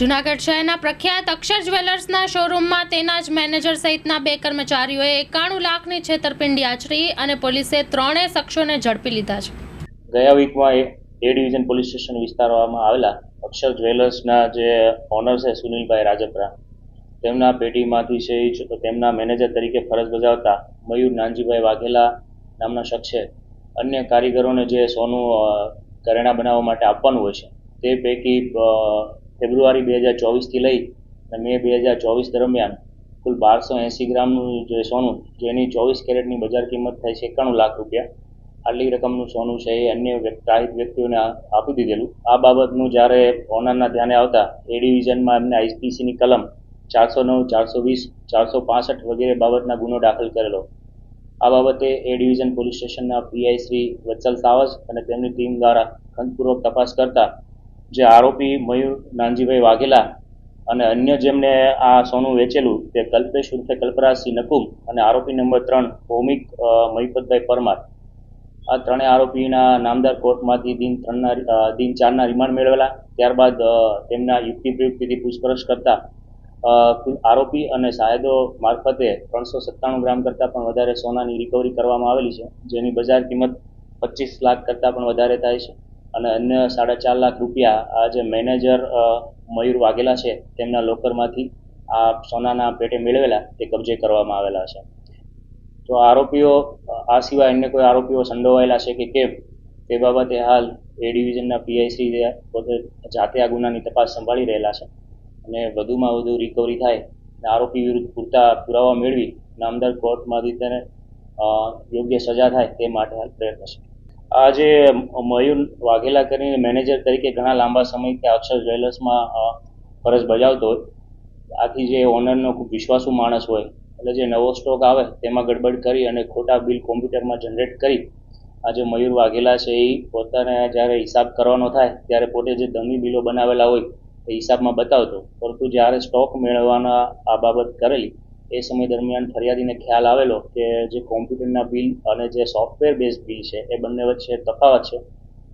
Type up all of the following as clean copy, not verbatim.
જૂનાગઢ શહેરના પ્રખ્યાત અક્ષર જ્વેલર્સના શોરૂમમાં તેના જ મેનેજર સહિતના 2 કર્મચારીઓએ 91 લાખની છેતરપિંડી આચરી અને પોલીસે 3 શખ્સોને ઝડપી લીધા છે. ગયા વીકમાં એ ડિવિઝન પોલીસ સ્ટેશન વિસ્તારમાં આવેલા અક્ષર જ્વેલર્સના જે ઓનર છે સુનિલભાઈ રાજપરા, તેમના પેઢીમાંથી છે તેમના મેનેજર તરીકે ફરજ બજાવતા મયુર નાનજીભાઈ વાઘેલા નામના શખ્સે અન્ય કારીગરોને જે સોનું ઘરેણાં બનાવવા માટે આપવાનું હોય છે તે પૈકી ફેબ્રુઆરી 2024થી લઈ અને મે 2024 દરમિયાન કુલ 1280 ગ્રામનું જે સોનું, જેની 24 કેરેટની બજાર કિંમત થાય છે 91 લાખ રૂપિયા, આટલી રકમનું સોનું છે એ અન્ય ત્રાહિત વ્યક્તિઓને આપી દીધેલું. આ બાબતનું જ્યારે ઓનરના ધ્યાને આવતા એ ડિવિઝનમાં એમને આઈપીસીની કલમ 409, 420, 465 વગેરે બાબતના ગુનો દાખલ કરેલો. આ બાબતે એ ડિવિઝન પોલીસ સ્ટેશનના પીઆઈ શ્રી વત્સલ સાવજ અને તેમની ટીમ દ્વારા ખંતપૂર્વક તપાસ કરતા જે આરોપી મયુર નાનજીભાઈ વાઘેલા અને અન્ય જેમને આ સોનું વેચેલું તે કલ્પેશ ઉર્ફે કલ્પરાજસિંહ નકુમ અને આરોપી નંબર 3 ભૌમિક મહિપતભાઈ પરમાર, આ ત્રણેય આરોપીના નામદાર કોર્ટમાંથી દિન 4ના રિમાન્ડ મેળવેલા. ત્યારબાદ તેમના યુક્તિ પ્રયુક્તિથી પૂછપરછ કરતા આરોપી અને સાહેદો મારફતે 397 ગ્રામ કરતાં પણ વધારે સોનાની રિકવરી કરવામાં આવેલી છે, જેની બજાર કિંમત 25 લાખ કરતાં પણ વધારે થાય છે. અને અન્ય 4.5 લાખ રૂપિયા આ જે મેનેજર મયુર વાઘેલા છે તેમના લોકરમાંથી આ સોનાના પેટે મેળવેલા તે કબજે કરવામાં આવેલા છે. તો આરોપીઓ આ સિવાય અન્ય કોઈ આરોપીઓ સંડોવાયેલા છે કે કેમ તે બાબતે હાલ એ ડિવિઝનના પીઆઈ શ્રી પોતે જાતે આ ગુનાની તપાસ સંભાળી રહેલા છે અને વધુમાં વધુ રિકવરી થાય અને આરોપી વિરુદ્ધ પૂરતા પુરાવા મેળવી નામદાર કોર્ટમાંથી તેને યોગ્ય સજા થાય તે માટે હાલ પ્રયત્ન છે. આ જે મયુર વાઘેલા કરીને મેનેજર તરીકે ઘણા લાંબા સમયથી અક્ષર જ્વેલર્સમાં ફરજ બજાવતો હોય, આથી જે ઓનરનો ખૂબ વિશ્વાસુ માણસ હોય એટલે જે નવો સ્ટોક આવે તેમાં ગડબડ કરી અને ખોટા બિલ કોમ્પ્યુટરમાં જનરેટ કરી આ જે મયુર વાઘેલા છે એ પોતાને જ્યારે હિસાબ કરવાનો થાય ત્યારે પોતે જે ડમી બિલો બનાવેલા હોય એ હિસાબમાં બતાવતો, પરંતુ જ્યારે સ્ટોક મેળવવાના આ બાબત કરેલી એ સમય દરમિયાન ફરિયાદીને ખ્યાલ આવેલો કે જે કોમ્પ્યુટરના બિલ અને જે સોફ્ટવેર બેઝ બિલ છે એ બંને વચ્ચે તફાવત છે.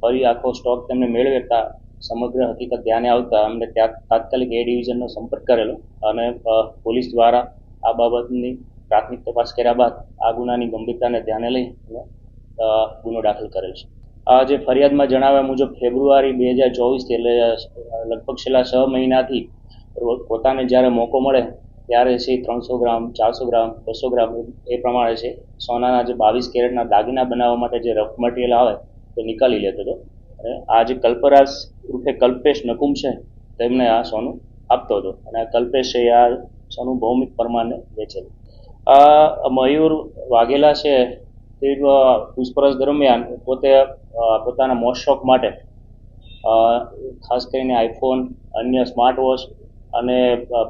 ફરી આખો સ્ટોક તેમને મેળવતા સમગ્ર હકીકત ધ્યાને આવતા અમને તાત્કાલિક એ ડિવિઝનનો સંપર્ક કરેલો અને પોલીસ દ્વારા આ બાબતની પ્રાથમિક તપાસ કર્યા બાદ આ ગુનાની ગંભીરતાને ધ્યાને લઈ ગુનો દાખલ કરેલ છે. આ જે ફરિયાદમાં જણાવ્યા મુજબ ફેબ્રુઆરી 2024 એટલે લગભગ છેલ્લા 6 મહિનાથી પોતાને જ્યારે મોકો મળે ત્યારે છે 300 ગ્રામ, 400 ગ્રામ, 200 ગ્રામ એ પ્રમાણે છે સોનાના જે 22 કેરેટના દાગીના બનાવવા માટે જે રફ મટીરિયલ આવે તે નિકાલી લેતો હતો અને આ જે કલ્પરાજ ઉર્ફે કલ્પેશ નકુમ છે તેમને આ સોનું આપતો હતો અને આ કલ્પેશ છે આ સોનું ભૌમિક પરમારને વેચેલું. આ મયુર વાઘેલા છે તે પૂછપરછ દરમિયાન પોતે પોતાના મોજ શોખ માટે ખાસ કરીને આઈફોન, અન્ય સ્માર્ટ વોચ અને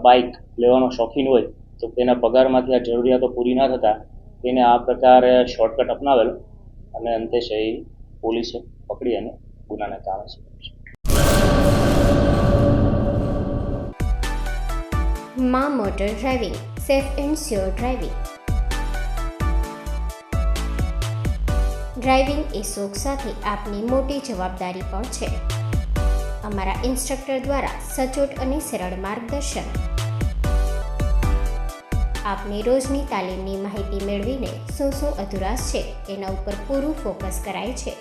બાઇક લેવાનો શોખીન હોય તો તેના પગારમાંથી આ જરૂરિયાતો પૂરી ના થતાં તેને આ પ્રકારે શોર્ટકટ અપનાવેલો અને અંતે છે એ પોલીસે પકડી અને ગુનાને કારણે છે. માં motor driving, safe and sure driving. Driving એ શોખ સાથે આપની મોટી જવાબદારી પણ છે. અમારા ઇન્સ્ટ્રક્ટર દ્વારા સચોટ અને સરળ માર્ગદર્શન. આપની રોજની તાલીમની માહિતી મેળવીને શું અધુરાશ છે એના ઉપર પૂરું ફોકસ કરાય છે.